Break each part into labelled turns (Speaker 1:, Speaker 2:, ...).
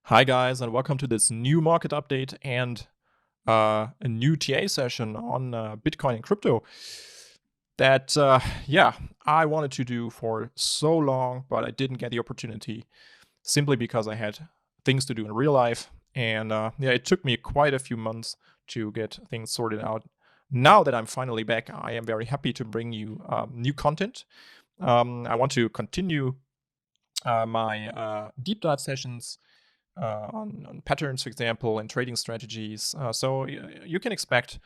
Speaker 1: Hi guys, and welcome to this new market update and a new TA session on Bitcoin and crypto that, I wanted to do for so long, but I didn't get the opportunity simply because I had things to do in real life. And it took me quite a few months to get things sorted out. Now that I'm finally back, I am very happy to bring you new content. I want to continue my deep dive sessions on patterns, for example, and trading strategies. So you can expect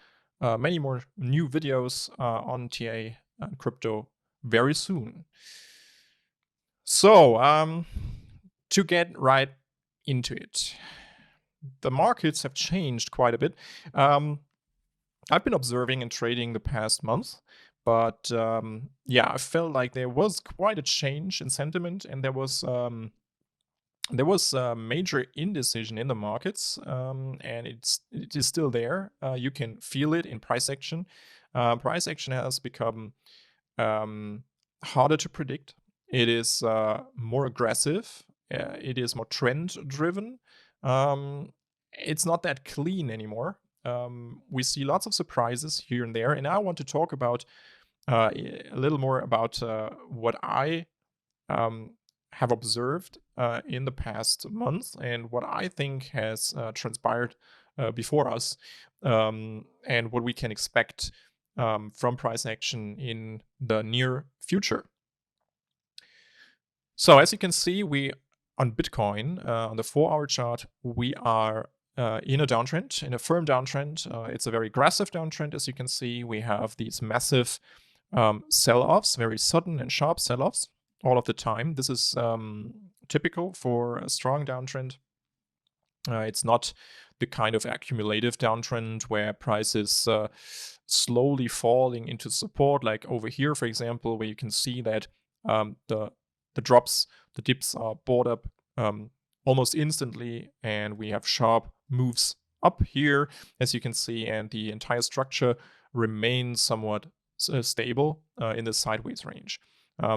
Speaker 1: many more new videos on TA and crypto very soon. So to get right into it, the markets have changed quite a bit. I've been observing and trading the past month, but I felt like there was quite a change in sentiment, and there was a major indecision in the markets, and it is still there. You can feel it in price action. Price action has become harder to predict. It is more aggressive. It is more trend driven. It's not that clean anymore. We see lots of surprises here and there, and I want to talk about a little more about what I have observed in the past month and what I think has transpired before us, and what we can expect from price action in the near future. So as you can see, we on Bitcoin, on the 4-hour chart, we are in a downtrend, in a firm downtrend. It's a very aggressive downtrend. As you can see, we have these massive sell-offs, very sudden and sharp sell-offs all of the time. This is typical for a strong downtrend. It's not the kind of accumulative downtrend where prices slowly falling into support, like over here, for example, where you can see that the dips are bought up almost instantly, and we have sharp moves up here, as you can see, and the entire structure remains somewhat stable in the sideways range.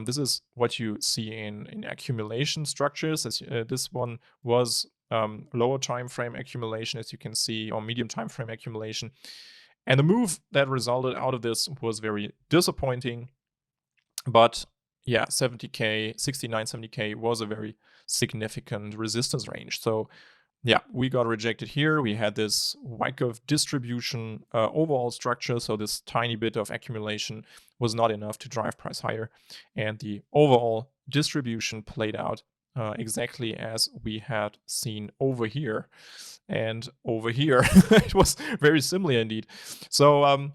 Speaker 1: This is what you see in accumulation structures. As this one was lower time frame accumulation, as you can see, or medium time frame accumulation. And the move that resulted out of this was very disappointing. But yeah, 70K, 69, 70K was a very significant resistance range. So yeah, we got rejected here. We had this Wyckoff distribution overall structure. So this tiny bit of accumulation was not enough to drive price higher. And the overall distribution played out exactly as we had seen over here. And over here, it was very similar indeed. So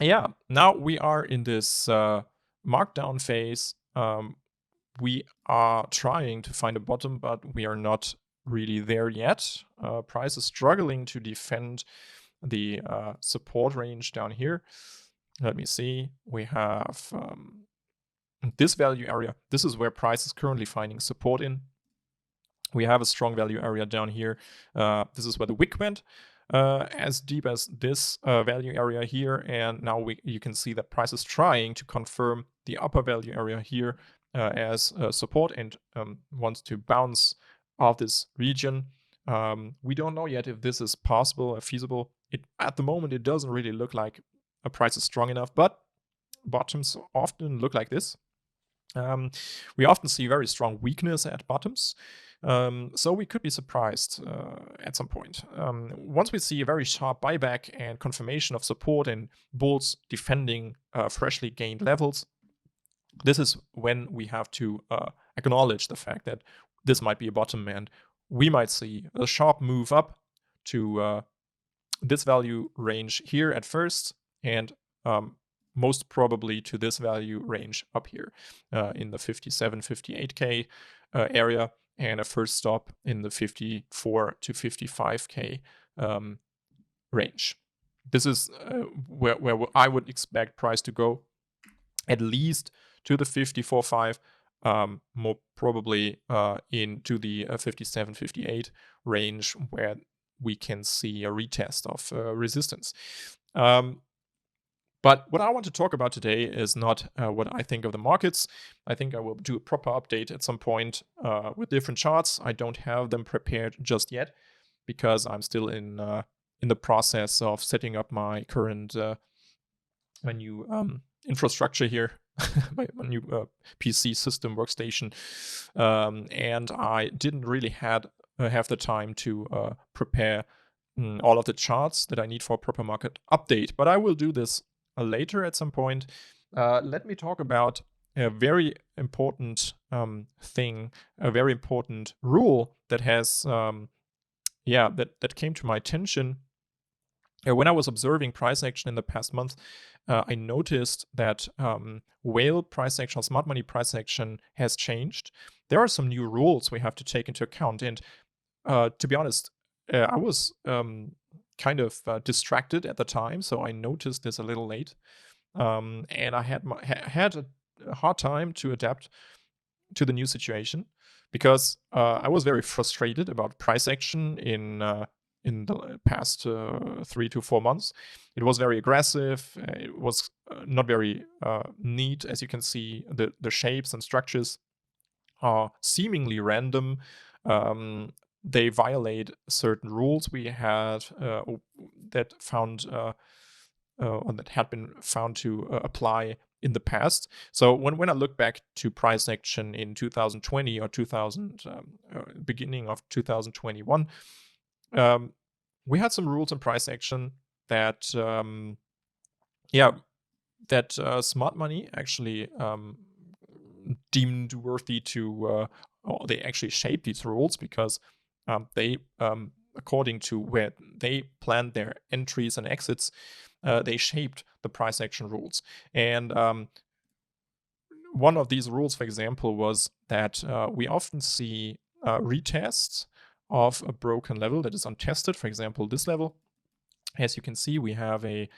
Speaker 1: now we are in this markdown phase. We are trying to find a bottom, but we are not really there yet. Price is struggling to defend the support range down here. Let me see. We have this value area. This is where price is currently finding support in. We have a strong value area down here. This is where the wick went. As deep as this value area here, and now you can see that price is trying to confirm the upper value area here as support and wants to bounce off this region. We don't know yet if this is possible or feasible. At the moment, it doesn't really look like a price is strong enough, but bottoms often look like this. We often see very strong weakness at bottoms. So we could be surprised at some point. Once we see a very sharp buyback and confirmation of support and bulls defending freshly gained levels, this is when we have to acknowledge the fact that this might be a bottom, and we might see a sharp move up to this value range here at first, and most probably to this value range up here in the 57, 58K area, and a first stop in the 54 to 55K range. This is where I would expect price to go, at least to the 54.5, more probably into the 57, 58 range, where we can see a retest of resistance. But what I want to talk about today is not what I think of the markets. I think I will do a proper update at some point with different charts. I don't have them prepared just yet because I'm still in the process of setting up my current my new infrastructure here, my new PC system workstation, and I didn't really have the time to prepare all of the charts that I need for a proper market update. But I will do this later at some point. Let me talk about a very important thing, a very important rule that has, that came to my attention when I was observing price action in the past month. I noticed that whale price action, or smart money price action, has changed. There are some new rules we have to take into account, and to be honest, I was kind of distracted at the time, so I noticed this a little late, and I had a hard time to adapt to the new situation because I was very frustrated about price action in the past 3 to 4 months. It was very aggressive. It was not very neat. As you can see, the shapes and structures are seemingly random. They violate certain rules we had that had been found to apply in the past. So when I look back to price action in 2020 or beginning of 2021, we had some rules in price action that smart money actually deemed worthy to, or they actually shaped these rules because they, according to where they planned their entries and exits, they shaped the price action rules. And one of these rules, for example, was that we often see retests of a broken level that is untested. For example, this level, as you can see, we have a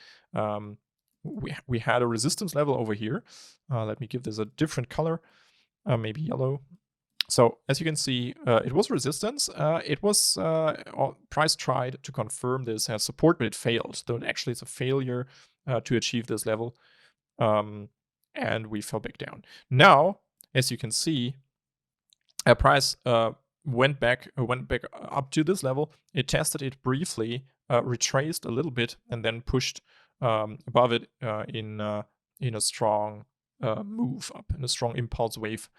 Speaker 1: we had a resistance level over here. Let me give this a different color, maybe yellow. So as you can see, it was resistance. Price tried to confirm this as support, but it failed. So actually, it's a failure to achieve this level, and we fell back down. Now, as you can see, price went back up to this level. It tested it briefly, retraced a little bit, and then pushed above it in a strong move up, in a strong impulse wave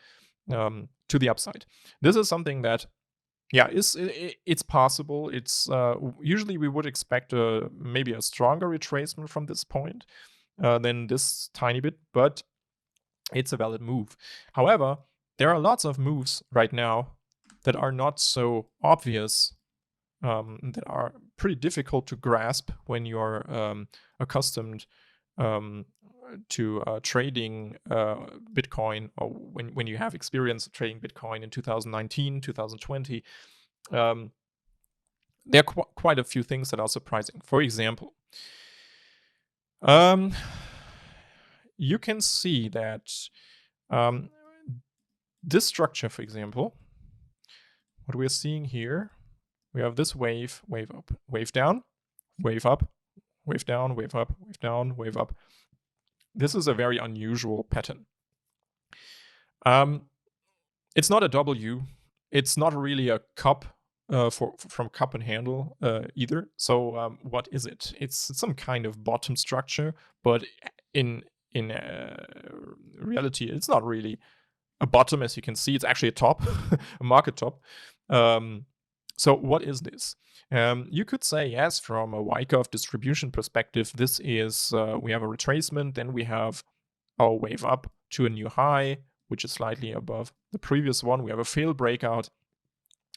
Speaker 1: to the upside. This is something that, it's possible. It's usually we would expect maybe a stronger retracement from this point than this tiny bit, but it's a valid move. However, there are lots of moves right now that are not so obvious, that are pretty difficult to grasp when you're accustomed to trading Bitcoin, or when you have experience trading Bitcoin in 2019, 2020. There are quite a few things that are surprising. For example, you can see that this structure, for example, what we're seeing here, we have this wave up, wave down, wave up, wave down, wave up, wave down, wave up. This is a very unusual pattern. It's not a W. It's not really a cup from cup and handle either. So what is it? It's some kind of bottom structure, but in reality, it's not really a bottom. As you can see, it's actually a top, a market top. So what is this? You could say, yes, from a Wyckoff distribution perspective, this is, we have a retracement, then we have our wave up to a new high, which is slightly above the previous one. We have a fail breakout,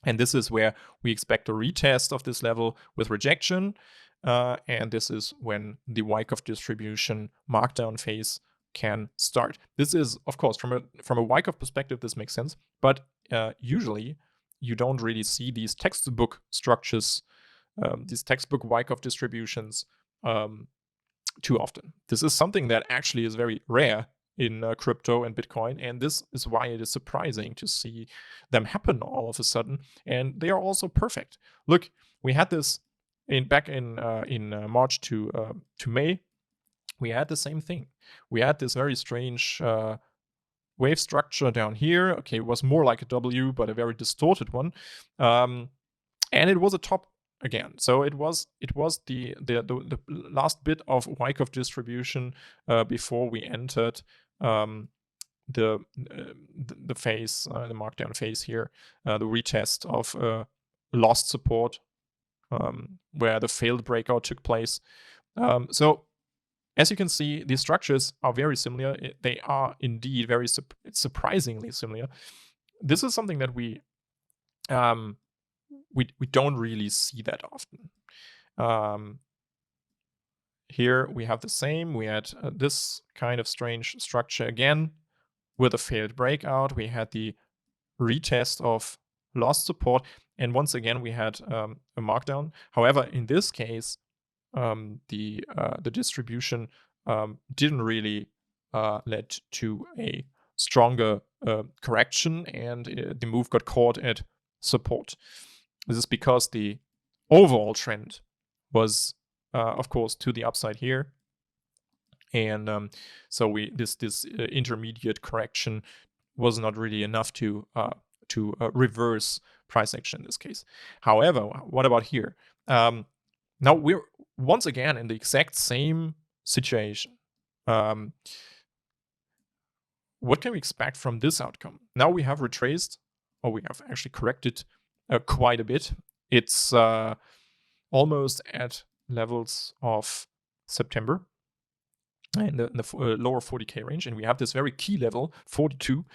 Speaker 1: and this is where we expect a retest of this level with rejection, and this is when the Wyckoff distribution markdown phase can start. This is, of course, from a Wyckoff perspective, this makes sense, but usually you don't really see these textbook structures, these textbook Wyckoff distributions too often. This is something that actually is very rare in crypto and Bitcoin, and this is why it is surprising to see them happen all of a sudden, and they are also perfect. Look, we had this back in March to May. we had the same thing. We had this very strange wave structure down here. Okay, it was more like a W, but a very distorted one. And it was a top again. So it was the last bit of Wyckoff distribution before we entered the phase, the markdown phase here, the retest of lost support, where the failed breakout took place. So as you can see, these structures are very similar. They are indeed very surprisingly similar. This is something that we don't really see that often. Here we have the same. We had this kind of strange structure again with a failed breakout. We had the retest of lost support, and once again we had a markdown. However, in this case, the distribution didn't really lead to a stronger correction, and the move got caught at support. This is because the overall trend was, of course, to the upside here, and so this intermediate correction was not really enough to reverse price action in this case. However, what about here? Now we're once again in the exact same situation. What can we expect from this outcome? Now we have retraced, or we have actually corrected quite a bit. It's almost at levels of September in the lower 40K range, and we have this very key level 42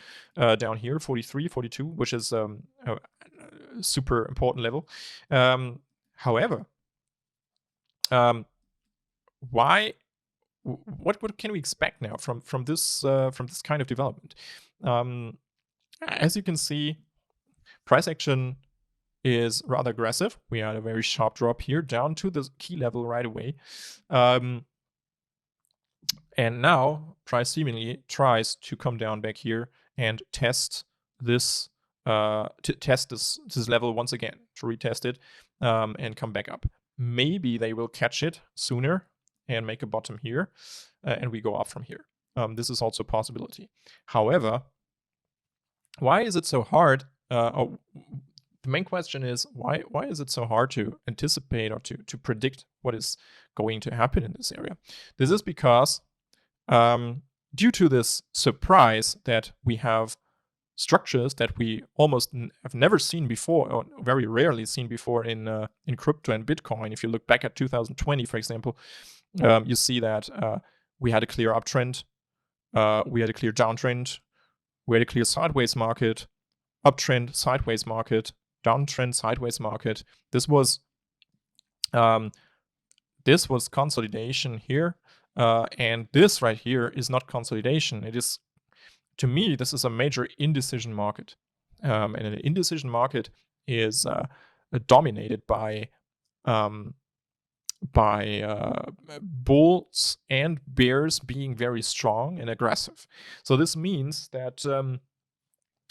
Speaker 1: down here, 43, 42, which is a super important level. However, what can we expect now from this kind of development? As you can see, price action is rather aggressive. We had a very sharp drop here down to the key level right away. And now price seemingly tries to come down back here and test this this level once again, to retest it and come back up. Maybe they will catch it sooner and make a bottom here, and we go up from here. This is also a possibility. However, why is it so hard? The main question is, why is it so hard to anticipate or to predict what is going to happen in this area? This is because due to this surprise that we have structures that we almost have never seen before, or very rarely seen before in crypto and Bitcoin. If you look back at 2020, for example, you see that we had a clear uptrend, we had a clear downtrend, we had a clear sideways market, uptrend, sideways market, downtrend, sideways market. This was consolidation here, and this right here is not consolidation. It is, to me, this is a major indecision market, and an indecision market is dominated by bulls and bears being very strong and aggressive. So this means that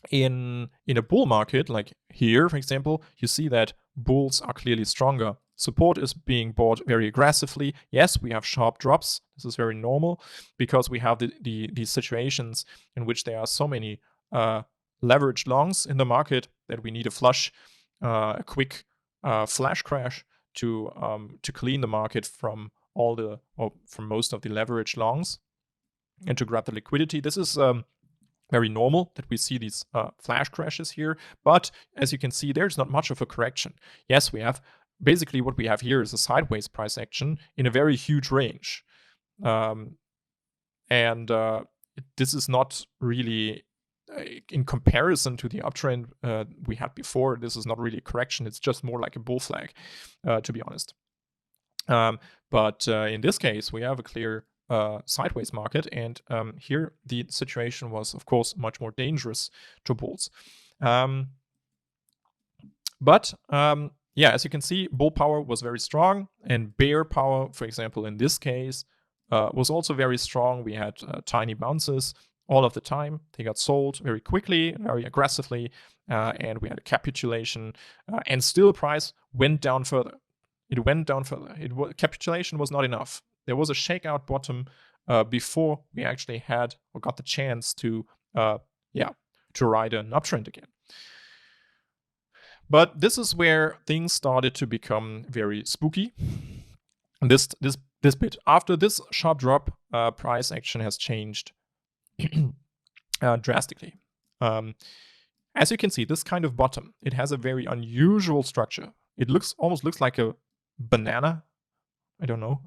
Speaker 1: in a bull market, like here, for example, you see that bulls are clearly stronger. Support is being bought very aggressively. Yes, we have sharp drops. This is very normal because we have these situations in which there are so many leveraged longs in the market that we need a flush, a quick flash crash to clean the market from from most of the leveraged longs and to grab the liquidity. This is very normal that we see these flash crashes here, but as you can see, there's not much of a correction. Yes, we have basically what we have here is a sideways price action in a very huge range, and this is not really in comparison to the uptrend we had before. This is not really a correction. It's just more like a bull flag, to be honest. But in this case, we have a clear sideways market, and here the situation was, of course, much more dangerous to bulls. But yeah, as you can see, bull power was very strong, and bear power, for example, in this case, was also very strong. We had tiny bounces all of the time. They got sold very quickly, very aggressively, and we had a capitulation, and still price went down further. It went down further. Capitulation was not enough. There was a shakeout bottom before we actually had or got the chance to ride an uptrend again. But this is where things started to become very spooky. This bit. After this sharp drop, price action has changed drastically. As you can see, this kind of bottom, it has a very unusual structure. It almost looks like a banana. I don't know.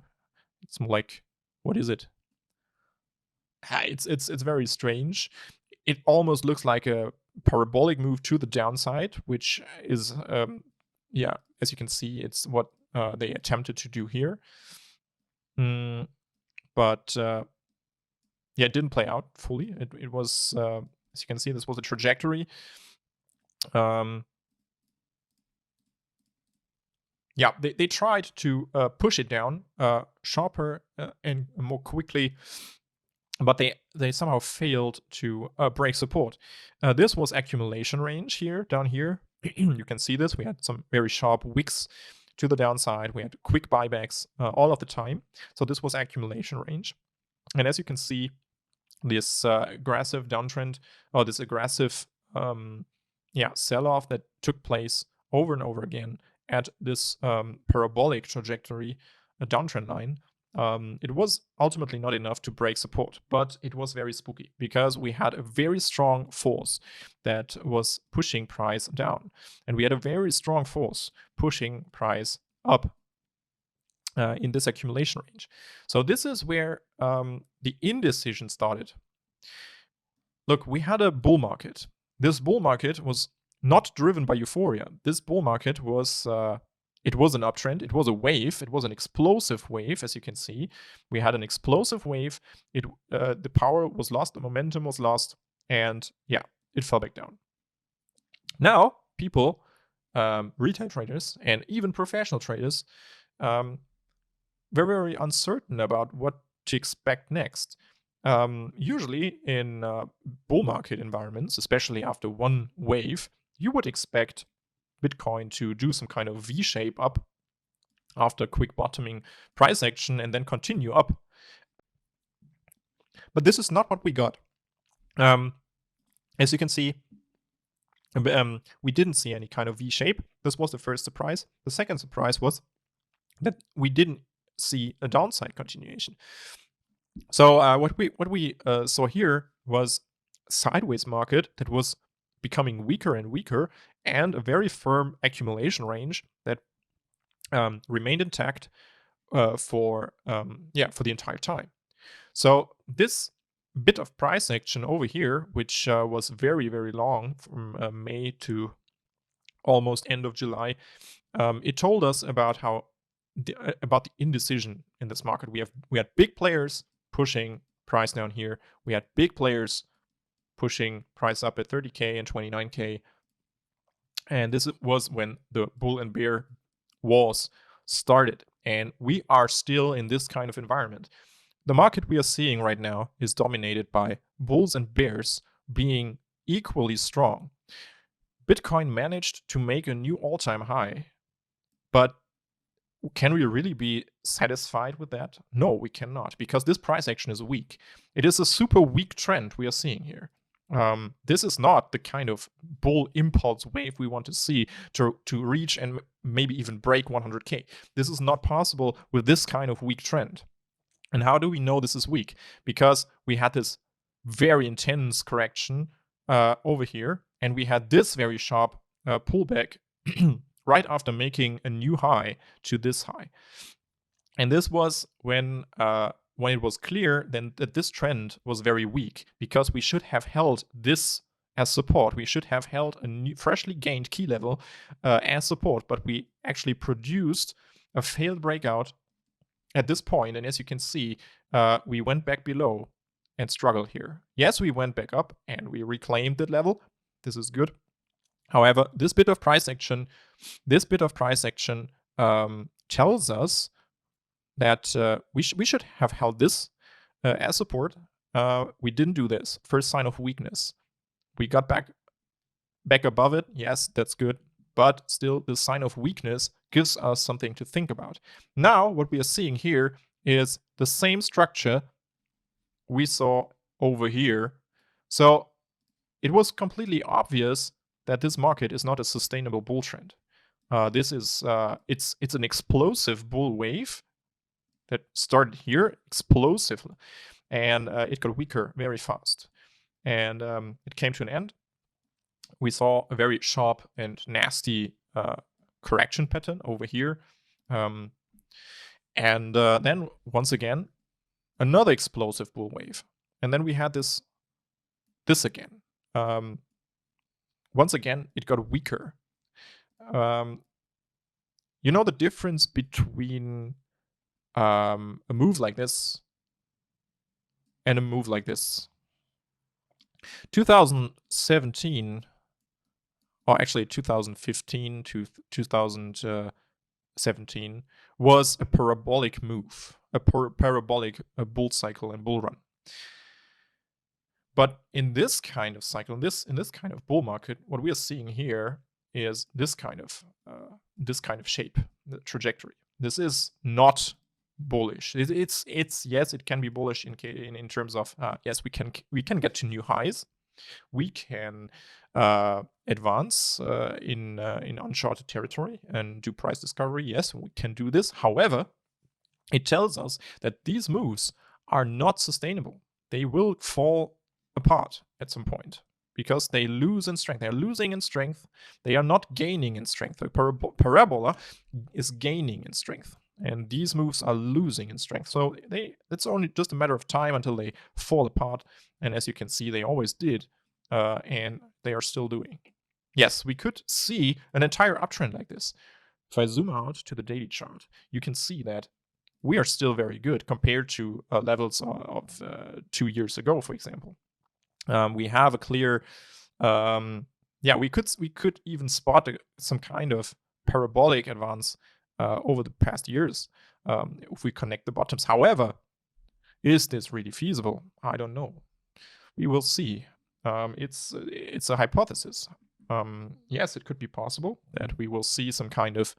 Speaker 1: It's more like, what is it? It's very strange. It almost looks like a parabolic move to the downside, which is as you can see, it's what they attempted to do here. But it didn't play out fully. It was, as you can see, this was a trajectory. They tried to push it down sharper and more quickly, but they somehow failed to break support. This was accumulation range here, down here. You can see this. We had some very sharp wicks to the downside. We had quick buybacks all of the time. So this was accumulation range. And as you can see, this aggressive downtrend, or this aggressive sell-off that took place over and over again at this parabolic trajectory, a downtrend line, it was ultimately not enough to break support, but it was very spooky because we had a very strong force that was pushing price down, and we had a very strong force pushing price up in this accumulation range. So this is where the indecision started. Look, we had a bull market. This bull market was not driven by euphoria. This bull market was it was an uptrend. It was a wave. It was an explosive wave, as you can see. We had an explosive wave. The power was lost, the momentum was lost, and it fell back down. Now, people, retail traders, and even professional traders, were very uncertain about what to expect next. Usually in bull market environments, especially after one wave, you would expect Bitcoin to do some kind of V-shape up after quick bottoming price action and then continue up. But this is not what we got. As you can see, we didn't see any kind of V-shape. This was the first surprise. The second surprise was that we didn't see a downside continuation. So what we saw here was a sideways market that was becoming weaker and weaker, and a very firm accumulation range that remained intact for the entire time. So this bit of price action over here, which was very, very long, from May to almost end of July, it told us about about the indecision in this market. We had big players pushing price down here. We had big players pushing price up at 30K and 29K. And this was when the bull and bear wars started. And we are still in this kind of environment. The market we are seeing right now is dominated by bulls and bears being equally strong. Bitcoin managed to make a new all-time high, but can we really be satisfied with that? No, we cannot, because this price action is weak. It is a super weak trend we are seeing here. This is not the kind of bull impulse wave we want to see to reach and maybe even break 100K. This is not possible with this kind of weak trend. And how do we know this is weak? Because we had this very intense correction over here, and we had this very sharp pullback right after making a new high to this high. And this was when it was clear then that this trend was very weak, because we should have held this as support. We should have held a new, freshly gained key level as support, but we actually produced a failed breakout at this point. And as you can see, we went back below and struggled here. Yes, we went back up and we reclaimed that level. This is good. However, this bit of price action tells us that we should have held this as support. We didn't do this. First sign of weakness. We got back above it. Yes, that's good. But still, this sign of weakness gives us something to think about. Now, what we are seeing here is the same structure we saw over here. So it was completely obvious that this market is not a sustainable bull trend. This is it's an explosive bull wave that started here, explosive, and it got weaker very fast, and it came to an end. We saw a very sharp and nasty correction pattern over here, and then once again another explosive bull wave, and then we had this again. Once again, it got weaker. You know the difference between a move like this and a move like this? 2017, or actually 2015 to 2017, was a parabolic move, a parabolic bull cycle and bull run. But in this kind of cycle, in this kind of bull market, what we are seeing here is this kind of shape, the trajectory. This is not bullish. It's yes, it can be bullish in terms of yes, we can get to new highs, we can advance in uncharted territory and do price discovery. Yes, we can do this. However, it tells us that these moves are not sustainable. They will fall apart at some point because they lose in strength. They're losing in strength. They are not gaining in strength. The parabola is gaining in strength, and these moves are losing in strength. So it's only just a matter of time until they fall apart. And as you can see, they always did, and they are still doing. Yes, we could see an entire uptrend like this. If I zoom out to the daily chart, you can see that we are still very good compared to levels of 2 years ago, for example. We have a clear, we could even spot some kind of parabolic advance over the past years if we connect the bottoms. However, is this really feasible? I don't know. We will see. It's a hypothesis. Yes, it could be possible that we will see some kind of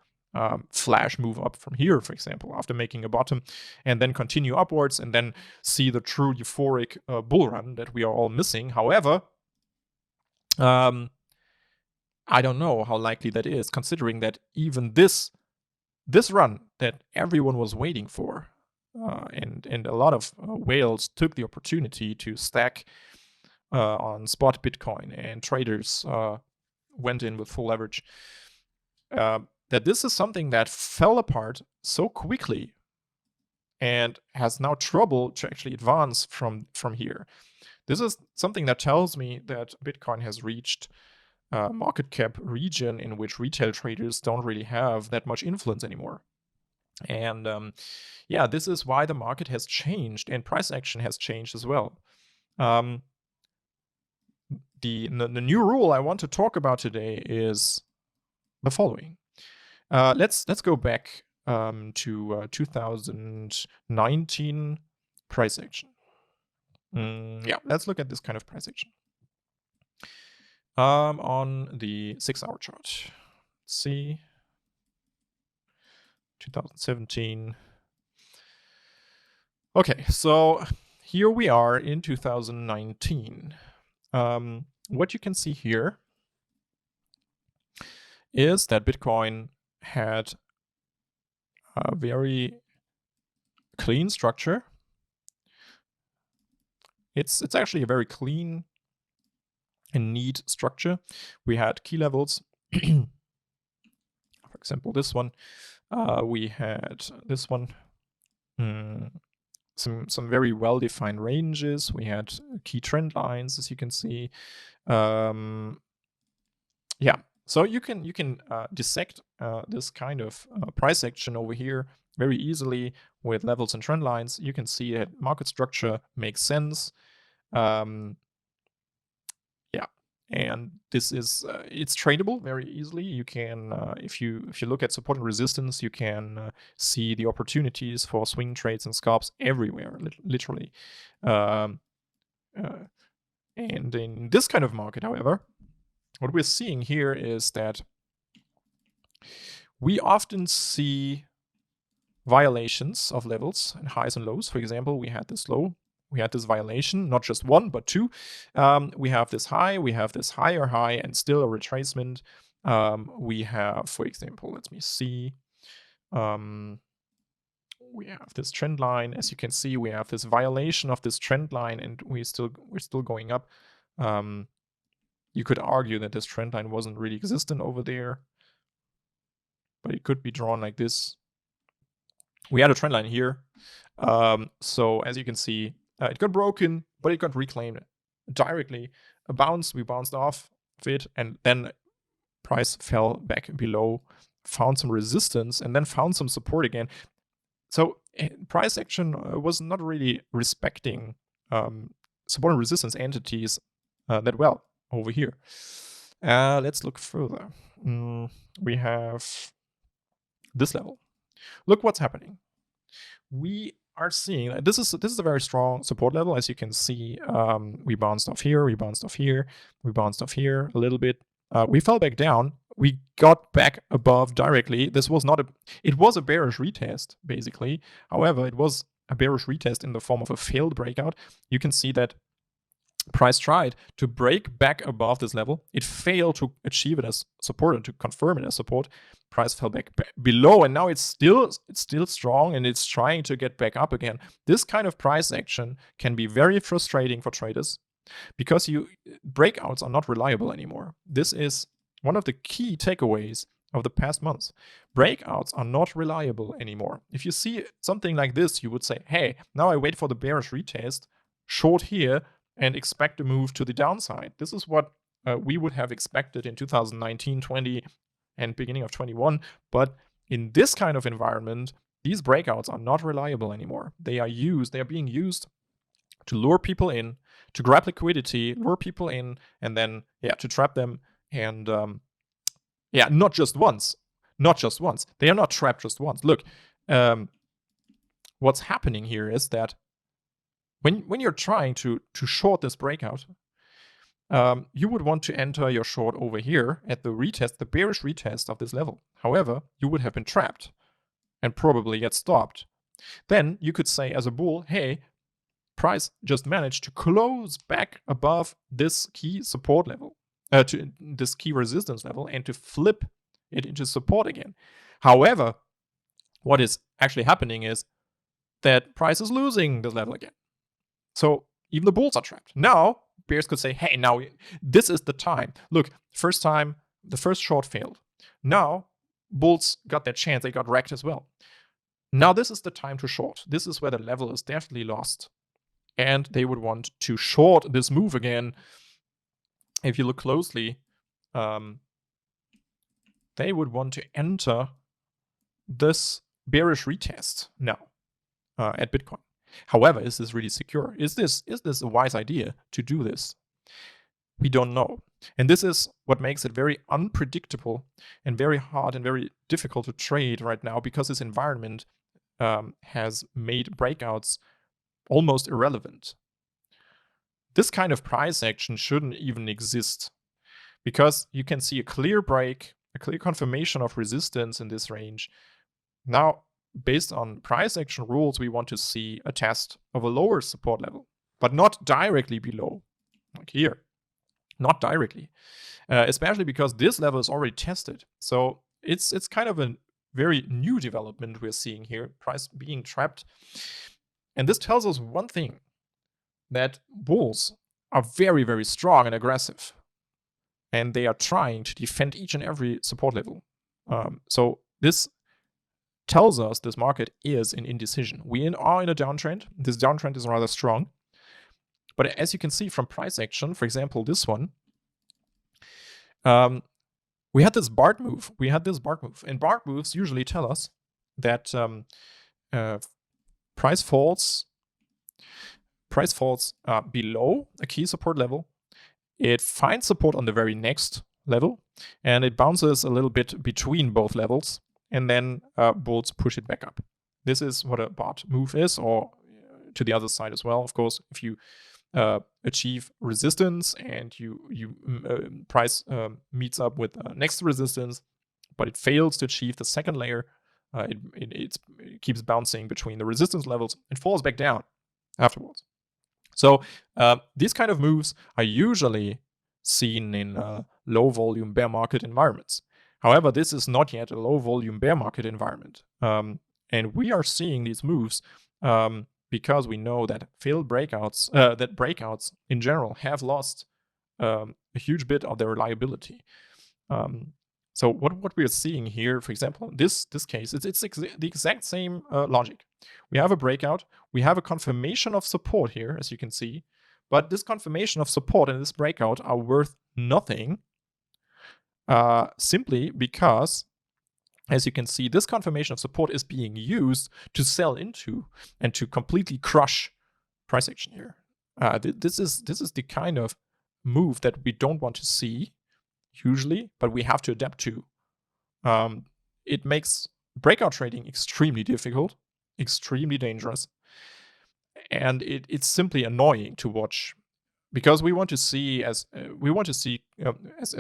Speaker 1: flash move up from here, for example, after making a bottom, and then continue upwards, and then see the true euphoric bull run that we are all missing. However, I don't know how likely that is, considering that even this run that everyone was waiting for, and a lot of whales took the opportunity to stack on spot Bitcoin, and traders went in with full leverage. That this is something that fell apart so quickly and has now trouble to actually advance from here. This is something that tells me that Bitcoin has reached a market cap region in which retail traders don't really have that much influence anymore. And this is why the market has changed and price action has changed as well. The new rule I want to talk about today is the following. Let's go back to 2019 price action. Let's look at this kind of price action on the 6-hour chart. Let's see, 2017. Okay, so here we are in 2019. What you can see here is that Bitcoin had a very clean structure. It's actually a very clean and neat structure. We had key levels, for example, this one. We had this one. Some very well-defined ranges. We had key trend lines, as you can see. So you can dissect this kind of price action over here very easily with levels and trend lines. You can see that market structure makes sense. And this is it's tradable very easily. You can if you look at support and resistance, you can see the opportunities for swing trades and scalps everywhere, literally. And in this kind of market, however, what we're seeing here is that we often see violations of levels and highs and lows. For example, we had this low, we had this violation, not just one, but two. We have this high, we have this higher high, and still a retracement. We have, for example, let me see. We have this trend line. As you can see, we have this violation of this trend line, and we're still going up. You could argue that this trend line wasn't really existent over there, but it could be drawn like this. We had a trend line here. So as you can see, it got broken, but it got reclaimed directly. A bounce, we bounced off of it, and then price fell back below, found some resistance, and then found some support again. So price action was not really respecting support and resistance entities that well over here. Let's look further. We have this level. Look what's happening. We are seeing this is a very strong support level. As you can see, we bounced off here, we bounced off here, we bounced off here a little bit. We fell back down. We got back above directly. This was not it was a bearish retest, basically. However, it was a bearish retest in the form of a failed breakout. You can see that price tried to break back above this level. It failed to achieve it as support and to confirm it as support. Price fell back below, and now it's still strong, and it's trying to get back up again. This kind of price action can be very frustrating for traders because breakouts are not reliable anymore. This is one of the key takeaways of the past months. Breakouts are not reliable anymore. If you see something like this, you would say, hey, now I wait for the bearish retest, short here, and expect a move to the downside. This is what we would have expected in 2019, 20, and beginning of 21. But in this kind of environment, these breakouts are not reliable anymore. They are being used to lure people in, to grab liquidity, lure people in, and then, to trap them. And not just once. They are not trapped just once. Look, what's happening here is that when you're trying to short this breakout, you would want to enter your short over here at the retest, the bearish retest of this level. However, you would have been trapped and probably get stopped. Then you could say as a bull, hey, price just managed to close back above this key support level, to this key resistance level, and to flip it into support again. However, what is actually happening is that price is losing this level again. So even the bulls are trapped. Now, bears could say, hey, now this is the time. Look, first time, the first short failed. Now, bulls got their chance. They got wrecked as well. Now, this is the time to short. This is where the level is definitely lost. And they would want to short this move again. If you look closely, they would want to enter this bearish retest now at Bitcoin. However, is this really secure? Is this a wise idea to do this? We don't know. And this is what makes it very unpredictable and very hard and very difficult to trade right now, because this environment has made breakouts almost irrelevant. This kind of price action shouldn't even exist, because you can see a clear break, a clear confirmation of resistance in this range. Now, based on price action rules, we want to see a test of a lower support level, but not directly below, like here. Not directly, especially because this level is already tested. So it's kind of a very new development we're seeing here, price being trapped. And this tells us one thing, that bulls are very, very strong and aggressive. And they are trying to defend each and every support level. So this tells us this market is in indecision. We are in a downtrend. This downtrend is rather strong. But as you can see from price action, for example, this one, we had this BART move. And BART moves usually tell us that price falls below a key support level. It finds support on the very next level, and it bounces a little bit between both levels, and then bulls push it back up. This is what a BART move is, or to the other side as well. Of course, if you achieve resistance and price meets up with next resistance, but it fails to achieve the second layer, it keeps bouncing between the resistance levels and falls back down afterwards. So these kind of moves are usually seen in low volume bear market environments. However, this is not yet a low volume bear market environment. And we are seeing these moves because we know that failed breakouts, that breakouts in general have lost a huge bit of their reliability. So what we are seeing here, for example, in this case, it's the exact same logic. We have a breakout, we have a confirmation of support here, as you can see, but this confirmation of support and this breakout are worth nothing simply because, as you can see, this confirmation of support is being used to sell into and to completely crush price action here. This is the kind of move that we don't want to see usually, but we have to adapt to. It makes breakout trading extremely difficult, extremely dangerous, and it's simply annoying to watch because we want to see as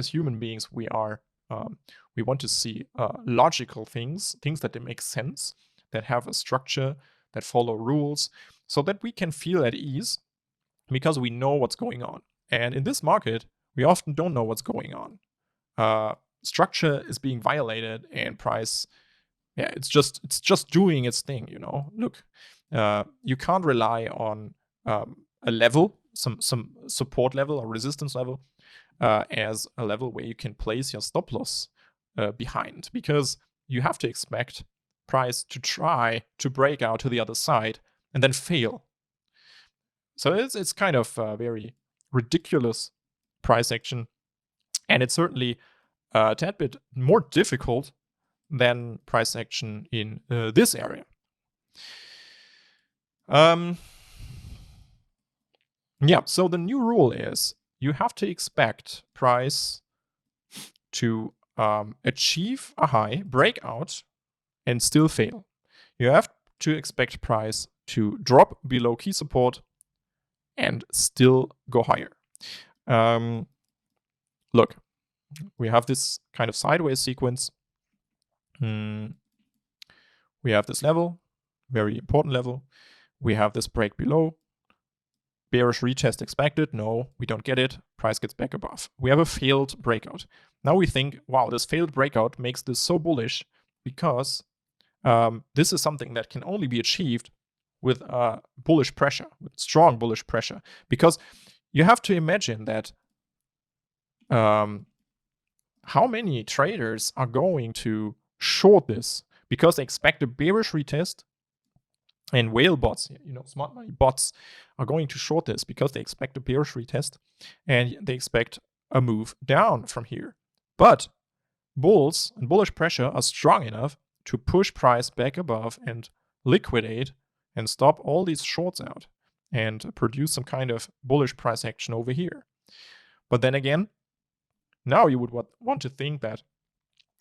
Speaker 1: human beings we want to see logical things that make sense, that have a structure, that follow rules, so that we can feel at ease because we know what's going on. And in this market, we often don't know what's going on. Structure is being violated, and price, it's just doing its thing. Look, you can't rely on a level, some support level or resistance level, as a level where you can place your stop loss behind, because you have to expect price to try to break out to the other side and then fail. So it's kind of a very ridiculous price action, and it's certainly a tad bit more difficult than price action in this area. So the new rule is you have to expect price to achieve a high, break out, and still fail. You have to expect price to drop below key support and still go higher. Look, we have this kind of sideways sequence. We have this level, very important level. We have this break below. Bearish retest expected. No, we don't get it. Price gets back above. We have a failed breakout. Now we think, wow, this failed breakout makes this so bullish because this is something that can only be achieved with bullish pressure, with strong bullish pressure. Because you have to imagine that how many traders are going to short this because they expect a bearish retest, and whale bots, smart money bots, are going to short this because they expect a bearish retest and they expect a move down from here. But bulls and bullish pressure are strong enough to push price back above and liquidate and stop all these shorts out and produce some kind of bullish price action over here. But then again, now you would want to think that,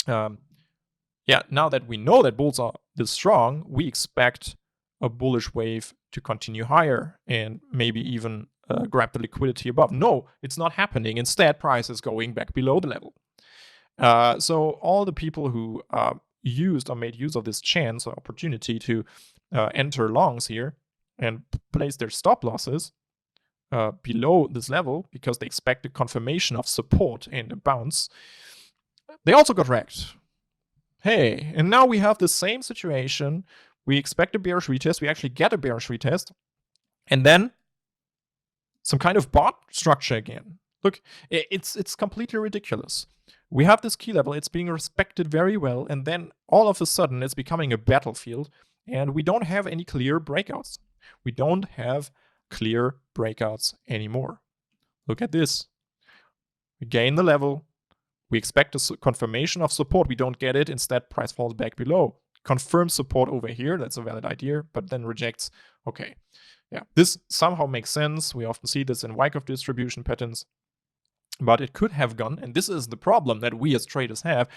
Speaker 1: now that we know that bulls are this strong, we expect a bullish wave to continue higher and maybe even grab the liquidity above. No, it's not happening. Instead, price is going back below the level. So all the people who used or made use of this chance or opportunity to enter longs here and place their stop losses below this level because they expect a confirmation of support and a bounce, they also got wrecked. Hey, and now we have the same situation. We expect a bearish retest. We actually get a bearish retest. And then some kind of bot structure again. Look, it's completely ridiculous. We have this key level. It's being respected very well. And then all of a sudden, it's becoming a battlefield. And we don't have any clear breakouts. We don't have clear breakouts anymore. Look at this. We gain the level. We expect a confirmation of support. We don't get it. Instead, price falls back below. Confirms support over here. That's a valid idea, but then rejects. Okay. Yeah, this somehow makes sense. We often see this in Wyckoff distribution patterns, but it could have gone, and this is the problem that we as traders have.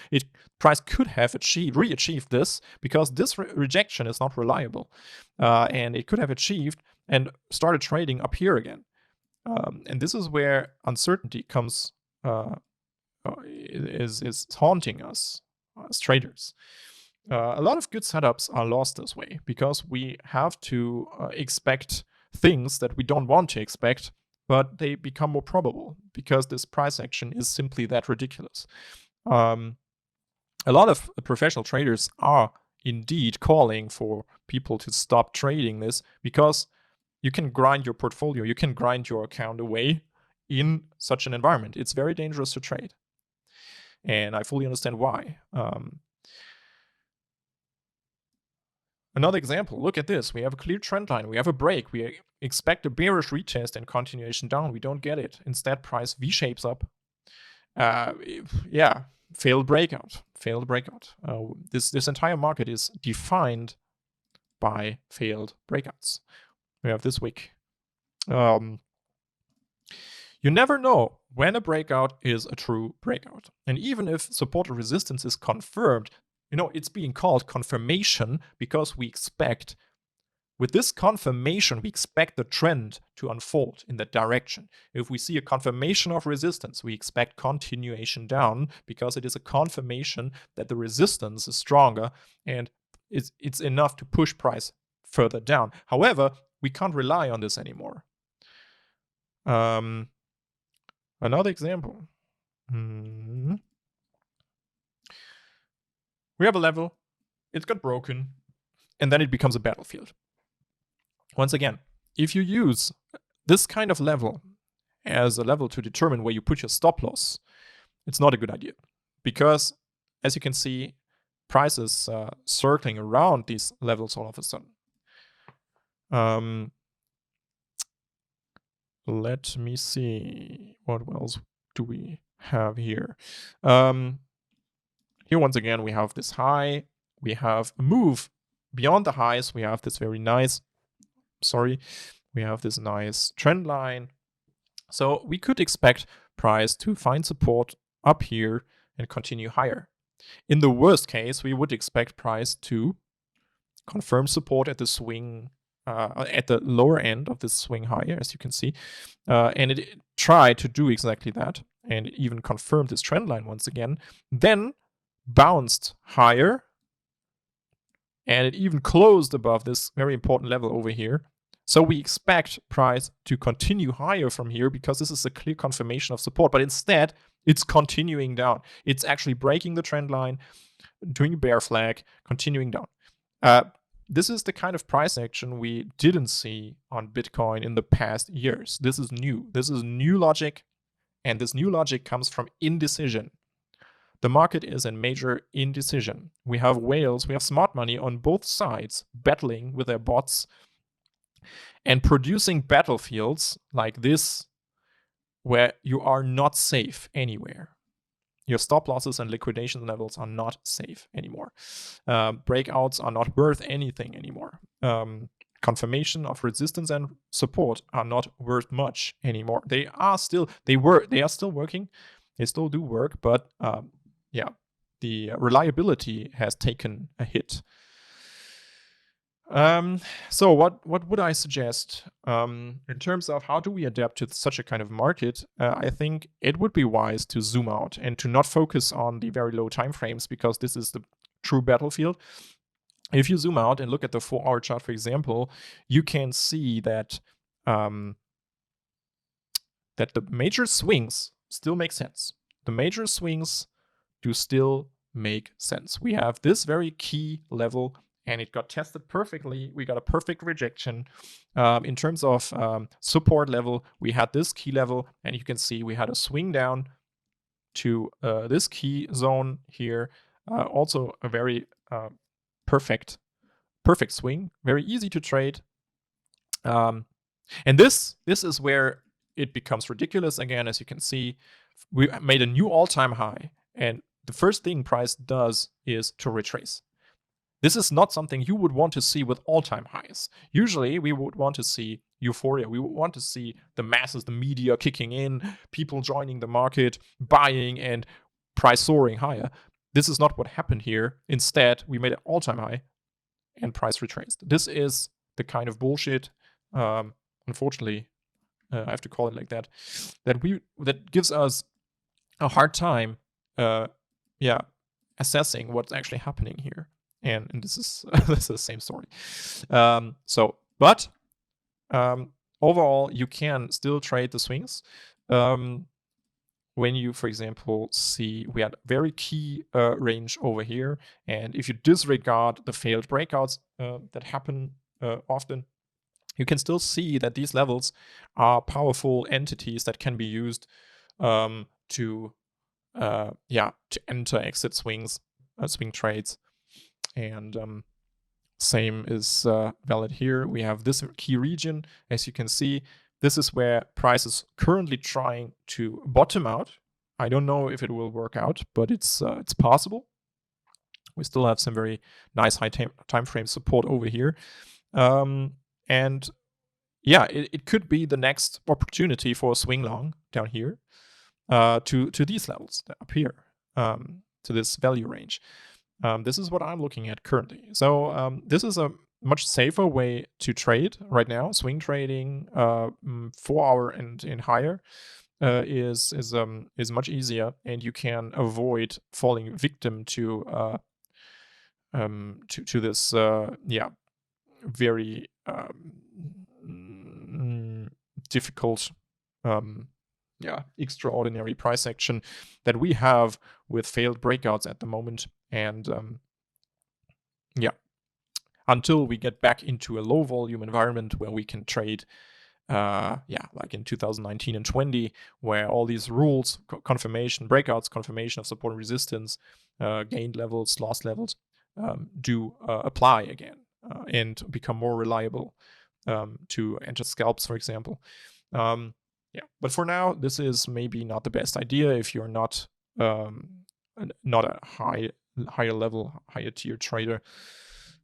Speaker 1: Price could have re-achieved this because this rejection is not reliable, and it could have achieved and started trading up here again. And this is where uncertainty comes, is haunting us as traders. A lot of good setups are lost this way because we have to expect things that we don't want to expect, but they become more probable because this price action is simply that ridiculous. A lot of professional traders are indeed calling for people to stop trading this because you can grind your portfolio, you can grind your account away in such an environment. It's very dangerous to trade. And I fully understand why. Another example, look at this. We have a clear trend line. We have a break. We expect a bearish retest and continuation down. We don't get it. Instead, price V-shapes up. Yeah, failed breakout. This entire market is defined by failed breakouts. We have this week. You never know when a breakout is a true breakout. And even if support or resistance is confirmed, it's being called confirmation because with this confirmation, we expect the trend to unfold in that direction. If we see a confirmation of resistance, we expect continuation down because it is a confirmation that the resistance is stronger and it's enough to push price further down. However, we can't rely on this anymore. Another example. We have a level, it got broken, and then it becomes a battlefield. Once again, if you use this kind of level as a level to determine where you put your stop loss, it's not a good idea. Because, as you can see, price is circling around these levels all of a sudden. Let me see. What else do we have here? Here, once again, we have this high. We have a move beyond the highs. We have this very nice, we have this nice trend line. So we could expect price to find support up here and continue higher. In the worst case, we would expect price to confirm support at the swing, at the lower end of this swing higher, as you can see. And it tried to do exactly that and even confirmed this trend line once again. Then bounced higher, and it even closed above this very important level over here. So we expect price to continue higher from here because this is a clear confirmation of support, but instead it's continuing down. It's actually breaking the trend line, doing a bear flag, continuing down. This is the kind of price action we didn't see on Bitcoin in the past years. This is new. This is new logic, and this new logic comes from indecision. The market is in major indecision. We have whales, we have smart money on both sides battling with their bots and producing battlefields like this where you are not safe anywhere. Your stop losses and liquidation levels are not safe anymore. Breakouts are not worth anything anymore. Confirmation of resistance and support are not worth much anymore. They are still working. They still do work, but the reliability has taken a hit. So what would I suggest in terms of how do we adapt to such a kind of market? I think it would be wise to zoom out and to not focus on the very low time frames because this is the true battlefield. If you zoom out and look at the 4-hour chart, for example, you can see that that the major swings still make sense. The major swings do still make sense. We have this very key level and it got tested perfectly. We got a perfect rejection. In terms of support level, we had this key level, and you can see we had a swing down to this key zone here. Also a very perfect swing, very easy to trade. And this is where it becomes ridiculous again. As you can see, we made a new all-time high, and the first thing price does is to retrace. This is not something you would want to see with all-time highs. Usually, we would want to see euphoria. We would want to see the masses, the media kicking in, people joining the market, buying, and price soaring higher. This is not what happened here. Instead, we made an all-time high, and price retraced. This is the kind of bullshit, unfortunately, I have to call it like that, that gives us a hard time, assessing what's actually happening here. and this is this is the same story. But overall, you can still trade the swings. When you, for example, see we had very key range over here, and if you disregard the failed breakouts that happen often, you can still see that these levels are powerful entities that can be used to enter exit swings, swing trades. And same is valid here. We have this key region. As you can see, this is where price is currently trying to bottom out. I don't know if it will work out, but it's possible. We still have some very nice high time frame support over here. And yeah, it could be the next opportunity for a swing long down here to these levels up here, to this value range. This is what I'm looking at currently. So this is a much safer way to trade right now. Swing trading, 4 hour and higher, is much easier, and you can avoid falling victim to this very difficult extraordinary price action that we have with failed breakouts at the moment. And until we get back into a low volume environment where we can trade like in 2019 and 20, where all these rules, confirmation, breakouts, confirmation of support and resistance, gained levels, lost levels, do apply again and become more reliable to enter scalps, for example. But for now, this is maybe not the best idea if you're not a higher level, higher tier trader.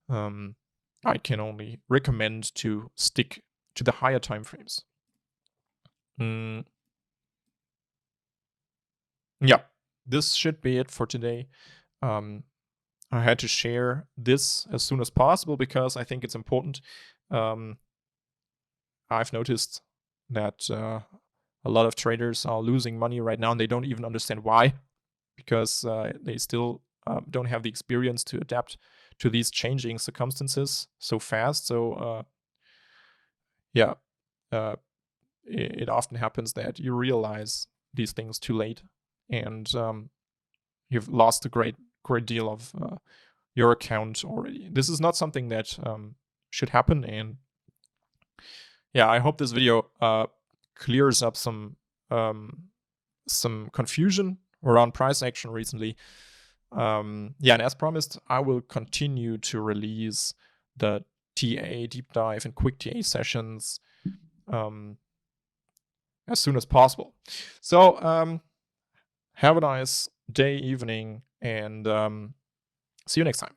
Speaker 1: I can only recommend to stick to the higher time frames. This should be it for today. I had to share this as soon as possible because I think it's important. I've noticed that a lot of traders are losing money right now, and they don't even understand why, because they still don't have the experience to adapt to these changing circumstances so fast. So it often happens that you realize these things too late, and you've lost a great deal of your account already. This is not something that should happen, and I hope this video clears up some confusion around price action recently. And as promised, I will continue to release the TA deep dive and quick TA sessions as soon as possible. So have a nice day, evening, and see you next time.